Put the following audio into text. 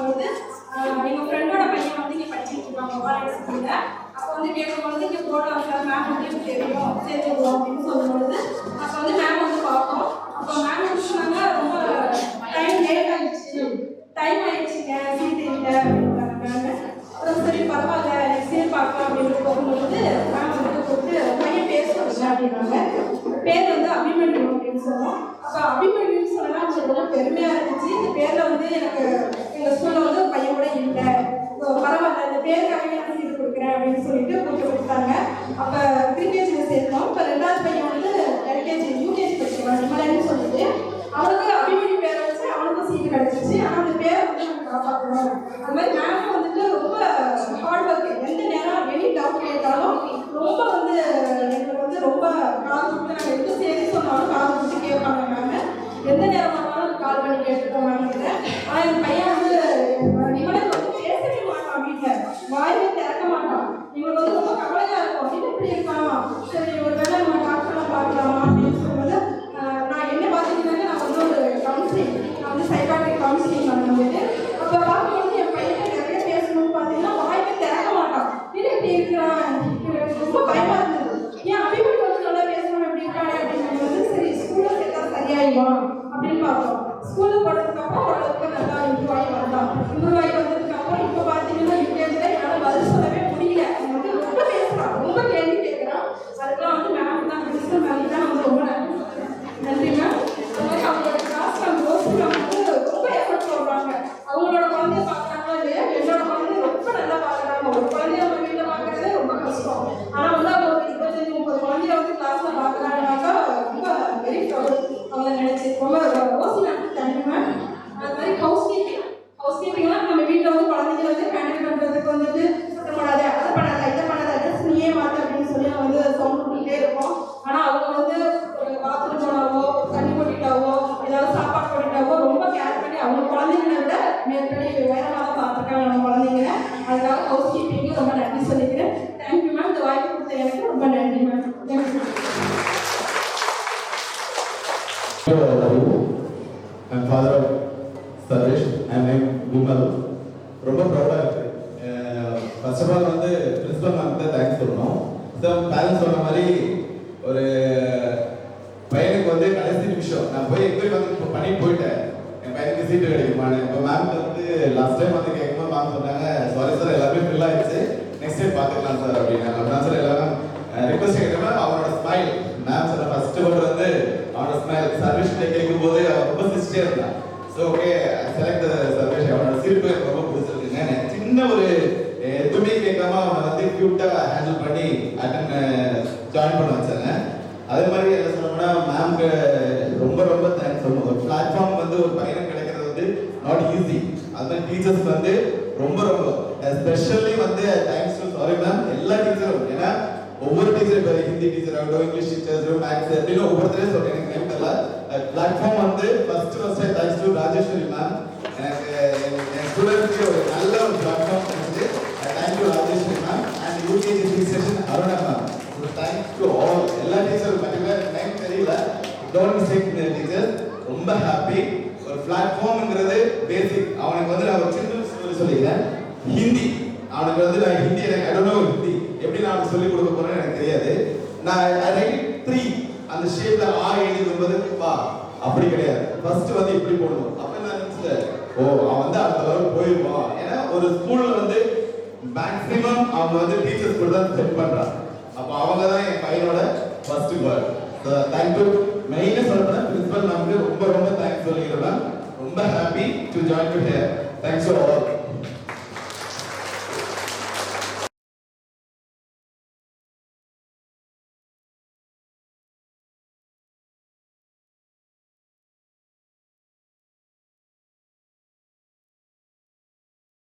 பார்க்கும்போது எங்கள் ஃப்ரெண்டோட பையன் வந்து இங்கே படிச்சுட்டு இருக்காங்க மொபைல் ஸ்கூலில். அப்போ வந்து கேட்கும்பொழுது இங்கே போடலாம் சார், மேம் வந்து எனக்கு தெரியும் சேர்த்துக்குவோம் அப்படின்னு சொல்லும்பொழுது அப்போ வந்து மேம் வந்து பார்த்தோம். அப்போ மேம் வந்து சொன்னாங்க, ரொம்ப டைம் ஆயிடுச்சுங்க, சீட் இல்லை அப்படின்றாங்க மேம். அப்புறம் சரி பரவாயில்ல, நெக்ஸ்ட் இயர் பார்க்கலாம் அப்படின்னு போகும்போது மேம் வந்து கூப்பிட்டு பையன் பேர் சொல்லுங்க அப்படின்னாங்க. பேர் வந்து அபிமன்யு அப்படின்னு சொன்னோம். அப்போ அபிமன்யுன்னு சொன்னா கொஞ்சம் பெருமையாக இருந்துச்சு. இந்த பேரில் வந்து எனக்கு எங்கள் ஸ்கூலில் வந்து பையன் கூட இல்லை, பரவாயில்ல இந்த பேருக்காக நான் சீட்டு கொடுக்குறேன் அப்படின்னு சொல்லிட்டு கூப்பிட்டு கொடுத்தாங்க. அப்போ ப்ரீகேஜியில் சேர்த்தோம். இப்போ ரெண்டாவது பையன் வந்து எல்கேஜி யூகேஜி படிக்கிறான் நிமலன்னு சொல்லிட்டு, அவனுக்கு அபிமன்யு பேரை வச்சு அவனுக்கும் சீட்டு கிடச்சிச்சு. ஆனால் அந்த பேரை வந்து நம்ம காப்பாற்றணும். அது மாதிரி மேமும் வந்துட்டு ரொம்ப ஹார்ட் ஒர்க். எந்த நேரம் எனி டவுட் கேட்டாலும் ரொம்ப வந்து எங்களுக்கு வந்து ரொம்ப காது கொடுத்து நாங்கள் எந்த செய்தி சொன்னாலும் காது கொடுத்து கேட்பாங்க மேம். எந்த நேரமானாலும் கால் பண்ணி கேட்டுருக்கோம் மேம்கிட்ட. ஆனால் என் பையன் வந்து நிமலன் வந்து பேசவே மாட்டான், வீட்டில் வாய்வே திறக்க மாட்டான். எங்களுக்கு வந்து ரொம்ப கவலையாக இருக்கும், அப்படின்னு இப்படி இருக்கான், சரி ஒரு வேளை நம்ம டாக்டர்லாம் பார்க்கலாமா அப்படின்னு சொல்லும்போது நான் என்ன பார்த்தீங்கன்னா நான் வந்து ஒரு கவுன்சிலிங், நான் வந்து சைக்காட்ரிக் கவுன்சிலிங் பண்ணும்போது அப்போ பார்க்கும்போது என் பையன் நிறைய பேசணும்னு பார்த்தீங்கன்னா வாய்வே திறக்க மாட்டான். இல்லை இப்படி இருக்கிறான், எனக்கு ரொம்ப பயமாக இருந்தது. ஏன் அபிமன்யு வந்து நல்லா பேசணும் எப்படி இருக்கானே அப்படின்னு வந்து சரி ஸ்கூலில் சேர்த்தா சரியாயிடும் அப்படின்னு பார்த்தோம். ஸ்கூலில் போனதுக்கப்புறம் ஓரளவுக்கு நல்லா இம்ப்ரூவ் ஆகி வந்தான். இம்ப்ரூவ் ஆகி வந்ததுக்கப்புறம் இப்போ பார்த்தீங்கன்னா யூகேஜியில் என்னால் பதில் சொல்லவே முடியல. அவன் வந்து ரொம்ப பேசுகிறான், ரொம்ப கேள்வி கேட்குறான். அதுக்கெல்லாம் வந்து மேம் தான், பிரின்சிபல் மேம் தான் வந்து ரொம்ப நன்றி மேம். அது மாதிரி அவங்களோட கிளாஸ் மேம் ரோசி மேம் வந்து ரொம்ப எஃபர்ட் போடுறாங்க. அவங்களோட குழந்தைய பார்க்குறாங்களோ இல்லையா, என்னோட குழந்தைய ரொம்ப நல்லா பார்க்குறாங்க. ஒரு குழந்தைய அவங்க வீட்டில் பார்க்குறதே ரொம்ப கஷ்டம். ஆனால் வந்து அவங்க ஒரு 25-30 குழந்தைய வந்து கிளாஸில் பார்க்குறாங்கனாக்கா ரொம்ப வெரி ப்ரௌட் அவங்க நினைச்சு. ரொம்ப ரோசி மேம் தேங்க்யூ மேம். அது மாதிரி ஹவுஸ் கீப்பிங்லாம் நம்ம வீட்டில் வந்து குழந்தைங்க வந்து ஹேண்டில் பண்ணுறதுக்கு வந்துட்டு சுத்தம் பண்ணாத, அதை பண்ணாத, இதை பண்ணாத, ட்ரெஸ் நீயே மாற்ற அப்படின்னு சொல்லி நம்ம வந்து சவுண்ட் பண்ணிகிட்டே இருப்போம். ஆனால் அவங்க வந்து ஒரு பாத்ரூம் போனாவோ, தண்ணி கொட்டிட்டாவோ, ஏதாவது சாப்பாடு கொட்டிட்டாவோ ரொம்ப கேர் பண்ணி அவங்க குழந்தைங்களை விட மேற்படி உயரமாக தான் பார்த்துருக்காங்க நம்ம குழந்தைங்க. அதுக்காக ஹவுஸ் கீப்பிங்க்கு ரொம்ப நன்றி சொல்லிக்கிறேன். Thank you ma'am. இந்த வாய்ப்பு கொடுத்த எனக்கு ரொம்ப நன்றி ma'am. Thank you. I'm father of Sarvesh. I'm named Vimal. ரொம்ப ப்ரௌடாக இருக்குது. ஃபர்ஸ்ட் ஆஃப் ஆல் வந்து பிரின்சிபல் மேம் தான் தேங்க்ஸ் சொல்லணும். ஸோ பேரண்ட்ஸ் சொன்ன மாதிரி ஒரு பையனுக்கு வந்து கடைசி நிமிஷம் நான் போய் எக்ஸ்பெக்ட் வந்து இப்போ பண்ணி போயிட்டேன், என் பையனுக்கு சீட்டு கிடைக்குமான்னு. இப்போ மேம்கிட்ட வந்து லாஸ்ட் டைம் வந்து கேட்கும்போது மேம் சொன்னாங்க, சாரி சார் எல்லாமே ஃபில் ஆயிடுச்சு, நெக்ஸ்ட் டைம் பார்த்துக்கலாம் சார் அப்படின்னாங்க. அப்படின்னா சார் எல்லாரும் ரிக்வஸ்ட் கேட்குறேன். அவனோட ஸ்மைல் மேம் சொன்ன ஃபர்ஸ்ட் வேர்டு வந்து அவனோட ஸ்மைல். சர்வீஸ் கேட்கும்போது அவன் ரொம்ப சிரிச்சிட்டே இருந்தான். So okay select service. அவனோட சிரிப்பு எனக்கு ரொம்ப பிடிச்சிருக்குங்க. சின்ன ஒரு எதுவுமே கேட்காம அவனை வந்து க்யூட்டாக ஹேண்டில் பண்ணி ஜாயின் பண்ண வச்சாங்க. அதே மாதிரி என்ன சொல்லணும்னா மேம்க்கு ரொம்ப ரொம்ப தேங்க்ஸ் சொல்லணும். ஒரு பிளாட்ஃபார்ம் வந்து ஒரு பையனுக்கு கிடைக்கிறது வந்து நாட் ஈஸி. அது மாதிரி டீச்சர்ஸ் வந்து ரொம்ப ரொம்ப எஸ்பெஷலி வந்து தேங்க்ஸ் டு சாரி மேம் எல்லா டீச்சரும். ஏன்னா ஒவ்வொரு டீச்சர் இப்போ ஹிந்தி டீச்சர் ஆகட்டும், இங்கிலீஷ் டீச்சர்ஸ், மேக்ஸ் அப்படின்னு ஒவ்வொருத்தரையும் சொல்றேன். எனக்கு டைம் தெரியல. பிளாட்ஃபார்ம் வந்து first thanks to Rajeshwari ma'am. எனக்கு என் ஸ்டூடெண்ட்ஸ்க்கு ஒரு நல்ல ஒரு பிளாட்ஃபார்ம் கிடைச்சு. Thank you Rajeshwari ma'am. And UKG three session Aruna ma'am. Thanks to all எல்லா டீச்சரும். பர்டிகுலர் டைம் தெரியல, டோன்ட் மிஸ்டேக் டீச்சர். ரொம்ப ஹாப்பி. ஒரு பிளாட்ஃபார்ம்ங்கிறது பேசிக். அவனுக்கு வந்து நான் ஒரு சின்ன ஸ்டோரி சொல்லிக்கிறேன். ஹிந்தி அவனுக்கு வந்து நான் ஹிந்தி எனக்கு ஐ டோன்ட் நோ ஹிந்தி எப்படி நான் சொல்லிக் கொடுக்க போறேன்னு எனக்கு தெரியாது. நான் ஐ ரைட் 3 அந்த ஷேப்ல ஆ எழுதும்போது பா அப்படி கிடையாது. ஃபர்ஸ்ட் வந்து இப்படி போடணும். அப்ப நான் நினைச்சேன், ஓ அவன் வந்து அடுத்த லெவல் போயிடுவான். ஏன்னா ஒரு ஸ்கூல்ல வந்து மேக்ஸிமம் அவங்க வந்து டீச்சர்ஸ் கூட தான் செட் பண்றாங்க. அப்ப அவங்க தான் என் பையனோட ஃபர்ஸ்ட் கோல். தேங்க்யூ. மெயினாக சொல்லப்போனா பிரின்சிபல் மேம்க்கு ரொம்ப ரொம்ப தேங்க்ஸ் சொல்லிக்கிறேன். ரொம்ப happy to join to hear. Thanks to all.